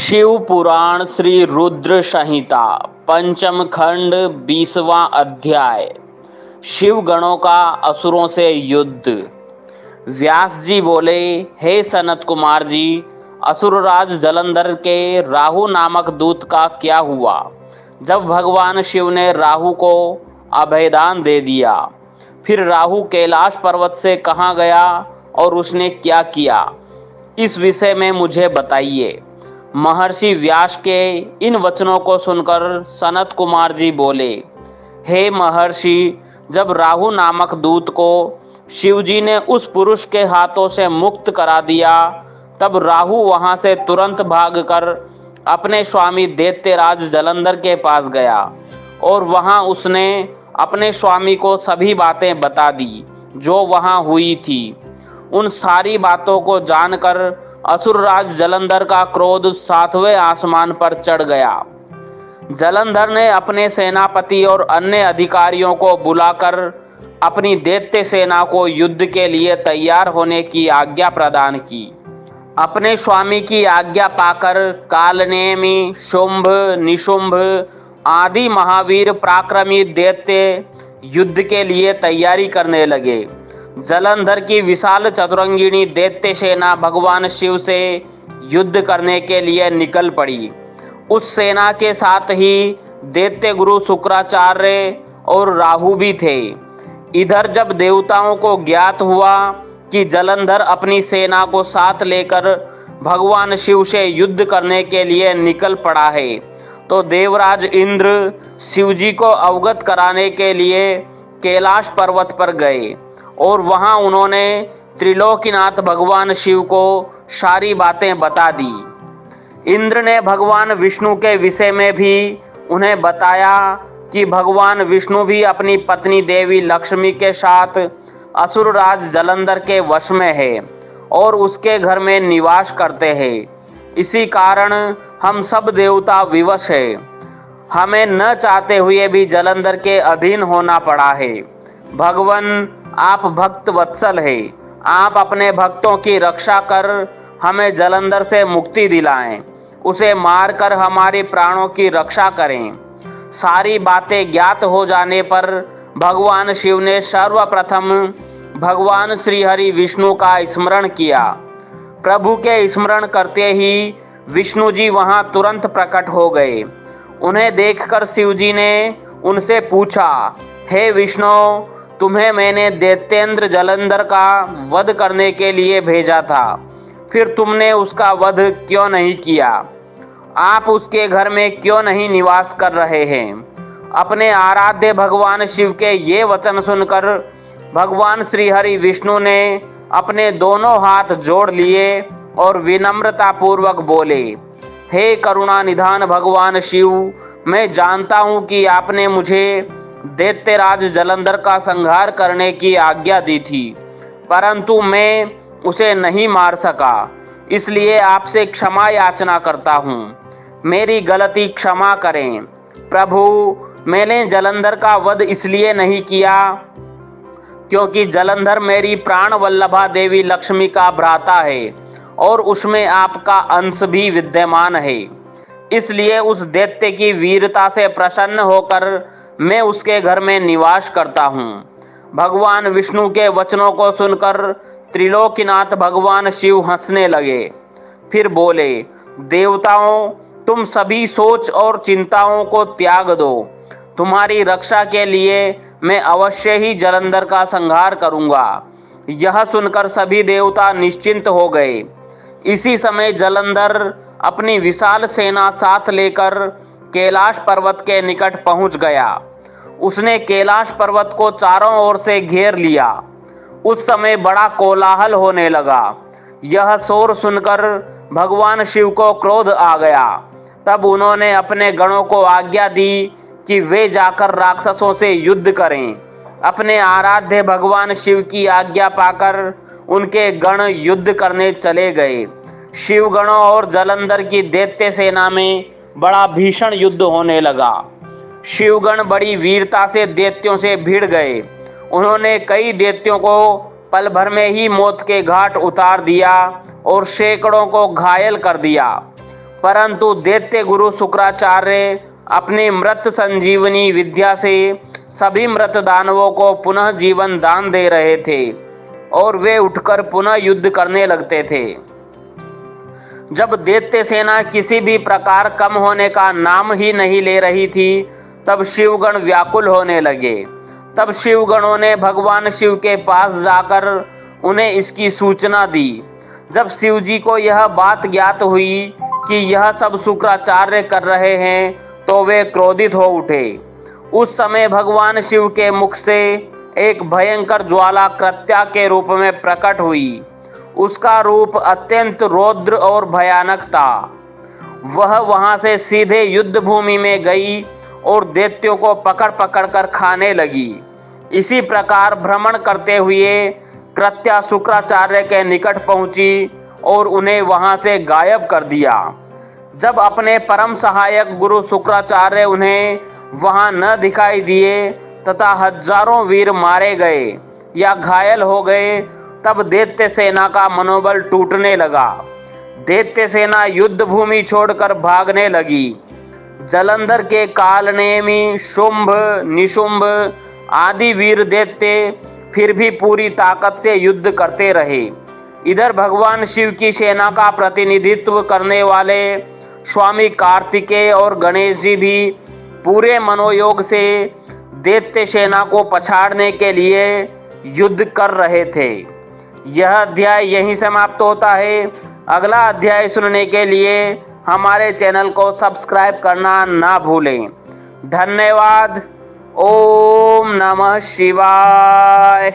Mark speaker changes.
Speaker 1: शिव पुराण श्री रुद्र संहिता पंचम खंड 20वां अध्याय। शिव गणों का असुरों से युद्ध। व्यास जी बोले, हे सनत कुमार जी, असुरराज जलंधर के राहु नामक दूत का क्या हुआ? जब भगवान शिव ने राहु को अभयदान दे दिया, फिर राहु कैलाश पर्वत से कहाँ गया और उसने क्या किया, इस विषय में मुझे बताइए। महर्षि व्यास के इन वचनों को सुनकर सनत कुमार जी बोले, हे महर्षि, जब राहु नामक दूत को शिवजी ने उस पुरुष के हाथों से मुक्त करा दिया, तब राहु वहां से तुरंत भागकर अपने स्वामी दैत्यराज जलंधर के पास गया और वहां उसने अपने स्वामी को सभी बातें बता दी जो वहां हुई थी। उन सारी बातों को जानकर असुरराज जलंधर का क्रोध 7वें आसमान पर चढ़ गया। जलंधर ने अपने सेनापति और अन्य अधिकारियों को बुलाकर अपनी दैत्य सेना को युद्ध के लिए तैयार होने की आज्ञा प्रदान की। अपने स्वामी की आज्ञा पाकर कालनेमि, शुंभ, निशुंभ आदि महावीर पराक्रमी दैत्य युद्ध के लिए तैयारी करने लगे। जलंधर की विशाल चतुरंगिणी दैत्य सेना भगवान शिव से युद्ध करने के लिए निकल पड़ी। उस सेना के साथ ही दैत्य गुरु शुक्राचार्य और राहु भी थे। इधर जब देवताओं को ज्ञात हुआ कि जलंधर अपनी सेना को साथ लेकर भगवान शिव से युद्ध करने के लिए निकल पड़ा है, तो देवराज इंद्र शिवजी को अवगत कराने के लिए कैलाश पर्वत पर गए और वहां उन्होंने त्रिलोकीनाथ भगवान शिव को सारी बातें बता दी। इंद्र ने भगवान विष्णु के विषय में भी उन्हें बताया कि भगवान विष्णु भी अपनी पत्नी देवी लक्ष्मी के साथ असुरराज जलंधर के वश में है और उसके घर में निवास करते हैं। इसी कारण हम सब देवता विवश है। हमें न चाहते हुए भी जलंधर के अधीन होना पड़ा है। भगवान, आप भक्त वत्सल है, आप अपने भक्तों की रक्षा कर हमें जलंधर से मुक्ति दिलाएं, उसे मारकर हमारे प्राणों की रक्षा करें। सारी बातें ज्ञात हो जाने पर भगवान शिव ने सर्वप्रथम भगवान श्री हरि विष्णु का स्मरण किया। प्रभु के स्मरण करते ही विष्णु जी वहां तुरंत प्रकट हो गए। उन्हें देखकर शिव जी ने उनसे पूछा, हे विष्णु, तुम्हें मैंने दैत्येंद्र जलंधर का वध करने के लिए भेजा था, फिर तुमने उसका वध क्यों नहीं किया? आप उसके घर में क्यों नहीं निवास कर रहे हैं? अपने आराध्य भगवान शिव के ये वचन सुनकर भगवान श्री हरि विष्णु ने अपने दोनों हाथ जोड़ लिए और विनम्रता पूर्वक बोले, हे करुणा निधान भगवान शिव, मैं जानता हूँ कि आपने मुझे दैत्यराज जलंधर का संहार करने की आज्ञा दी थी, परंतु मैं उसे नहीं मार सका, इसलिए आपसे क्षमा याचना करता हूँ। मेरी गलती क्षमा करें। प्रभु, मैंने जलंधर का वध इसलिए नहीं किया क्योंकि जलंधर मेरी प्राण वल्लभा देवी लक्ष्मी का भ्राता है और उसमें आपका अंश भी विद्यमान है। इसलिए उस दैत्य की वीरता से प्रसन्न होकर मैं उसके घर में निवास करता हूँ। भगवान विष्णु के वचनों को सुनकर त्रिलोकीनाथ भगवान शिव हंसने लगे। फिर बोले, देवताओं, तुम सभी सोच और चिंताओं को त्याग दो। तुम्हारी रक्षा के लिए मैं अवश्य ही जलंधर का संहार करूंगा। यह सुनकर सभी देवता निश्चिंत हो गए। इसी समय जलंधर अपनी विशाल सेना साथ लेकर कैलाश पर्वत के निकट पहुंच गया। उसने कैलाश पर्वत को चारों ओर से घेर लिया। उस समय बड़ा कोलाहल होने लगा। यह शोर सुनकर भगवान शिव को क्रोध आ गया। तब उन्होंने अपने गणों को आज्ञा दी कि वे जाकर राक्षसों से युद्ध करें। अपने आराध्य भगवान शिव की आज्ञा पाकर उनके गण युद्ध करने चले गए। शिव गणों और जलंधर की दैत्य सेना में बड़ा भीषण युद्ध होने लगा। शिवगण बड़ी वीरता से दैत्यों से भिड़ गए। उन्होंने कई दैत्यों को पल भर में ही मौत के घाट उतार दिया और सैकड़ों को घायल कर दिया। परंतु दैत्य गुरु शुक्राचार्य अपनी मृत संजीवनी विद्या से सभी मृत दानवों को पुनः जीवन दान दे रहे थे और वे उठकर पुनः युद्ध करने लगते थे। जब दैत्य सेना किसी भी प्रकार कम होने का नाम ही नहीं ले रही थी, तब शिवगण व्याकुल होने लगे। तब शिवगणों ने भगवान शिव के पास जाकर उन्हें इसकी सूचना दी। जब शिव जी को यह बात ज्ञात हुई कि यह सब शुक्राचार्य कर रहे हैं, तो वे क्रोधित हो उठे। उस समय भगवान शिव के मुख से एक भयंकर ज्वाला कृत्या के रूप में प्रकट हुई। उसका रूप अत्यंत रौद्र और भयानक था। वह वहां से सीधे युद्ध भूमि में गई और दैत्यों को पकड़ पकड़ कर खाने लगी। इसी प्रकार भ्रमण करते हुए कृत्या शुक्राचार्य के निकट पहुंची और उन्हें वहां से गायब कर दिया। जब अपने परम सहायक गुरु शुक्राचार्य उन्हें वहां न दिखाई दिए तथा हजारों वीर मारे गए या घायल हो गए, तब दैत्य सेना का मनोबल टूटने लगा। दैत्य सेना युद्ध भूमि छोड़कर भागने लगी। जलंधर के कालनेमी, शुंभ, निशुंभ आदि वीर दैत्य फिर भी पूरी ताकत से युद्ध करते रहे। इधर भगवान शिव की सेना का प्रतिनिधित्व करने वाले स्वामी कार्तिकेय और गणेश जी भी पूरे मनोयोग से दैत्य सेना को पछाड़ने के लिए युद्ध कर रहे थे। यह अध्याय यहीं समाप्त होता है। अगला अध्याय सुनने के लिए हमारे चैनल को सब्सक्राइब करना ना भूलें। धन्यवाद। ओम नमः शिवाय।